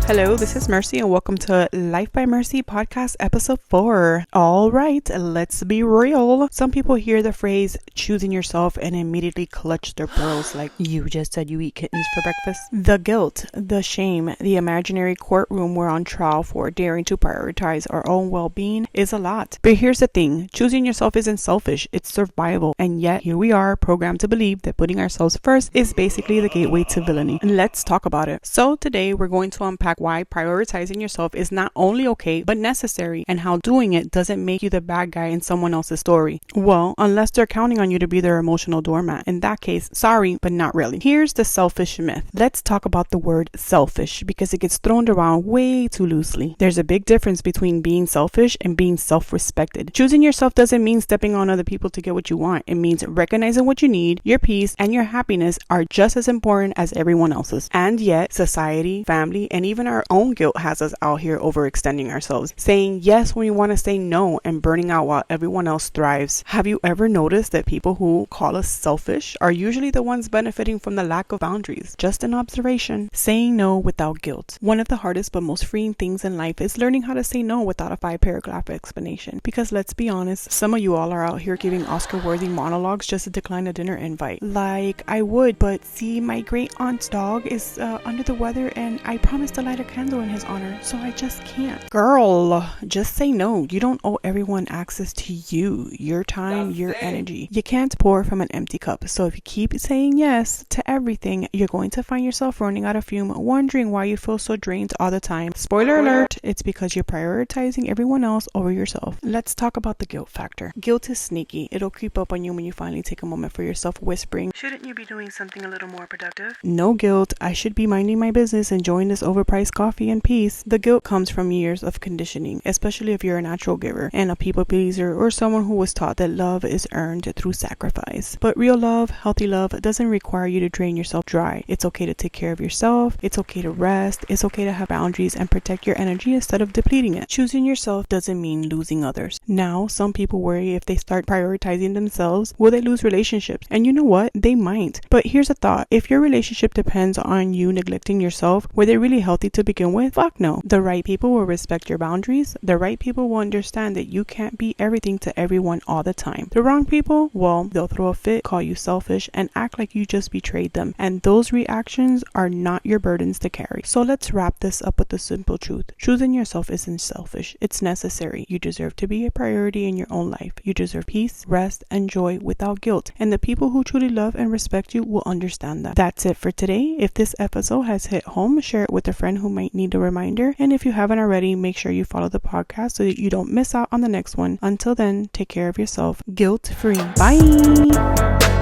Hello, this is Mercy and welcome to Life by Mercy podcast episode 4. All right, let's be real. Some people hear the phrase choosing yourself and immediately clutch their pearls like you just said you eat kittens for breakfast. The guilt, the shame, the imaginary courtroom we're on trial for daring to prioritize our own well-being is a lot. But here's the thing, choosing yourself isn't selfish, it's survival. And yet here we are programmed to believe that putting ourselves first is basically the gateway to villainy. And let's talk about it. So today we're going to unpack why prioritizing yourself is not only okay but necessary, and how doing it doesn't make you the bad guy in someone else's story. Well, unless they're counting on you to be their emotional doormat. In that case, sorry, but not really. Here's the selfish myth. Let's talk about the word selfish because it gets thrown around way too loosely. There's a big difference between being selfish and being self-respected. Choosing yourself doesn't mean stepping on other people to get what you want. It means recognizing what you need. Your peace and your happiness are just as important as everyone else's. And yet, society, family, and even our own guilt has us out here overextending ourselves, saying yes when we want to say no, and burning out while everyone else thrives. Have you ever noticed that people who call us selfish are usually the ones benefiting from the lack of boundaries? Just an observation. Saying no without guilt. One of the hardest but most freeing things in life is learning how to say no without a 5-paragraph explanation. Because let's be honest, some of you all are out here giving Oscar-worthy monologues just to decline a dinner invite. Like, I would, but see, my great aunt's dog is under the weather and I promised to light a candle in his honor, so I just can't. Girl, just say no. You don't owe everyone access to you, your time, your energy. You can't pour from an empty cup. So if you keep saying yes to everything, you're going to find yourself running out of fume, wondering why you feel so drained all the time. Spoiler alert, it's because you're prioritizing everyone else over yourself. Let's talk about the guilt factor. Guilt is sneaky. It'll creep up on you when you finally take a moment for yourself, whispering, shouldn't you be doing something a little more productive? No guilt. I should be minding my business, enjoying this overpriced coffee and peace. The guilt comes from years of conditioning, especially if you're a natural giver and a people pleaser or someone who was taught that love is earned through sacrifice. But real love, healthy love, doesn't require you to drain yourself dry. It's okay to take care of yourself. It's okay to rest. It's okay to have boundaries and protect your energy instead of depleting it. Choosing yourself doesn't mean losing others. Now, some people worry if they start prioritizing themselves, will they lose relationships? And you know what? They might. But here's a thought. If your relationship depends on you neglecting yourself, were they really healthy to begin with? Fuck no. The right people will respect your boundaries. The right people will understand that you can't be everything to everyone all the time. The wrong people, well, they'll throw a fit, call you selfish, and act like you just betrayed them. And those reactions are not your burdens to carry. So let's wrap this up with the simple truth. Choosing yourself isn't selfish. It's necessary. You deserve to be a priority in your own life. You deserve peace, rest, and joy without guilt. And the people who truly love and respect you will understand that. That's it for today. If this episode has hit home, share it with a friend who might need a reminder. And if you haven't already, make sure you follow the podcast so that you don't miss out on the next one. Until then, take care of yourself, guilt-free. Bye!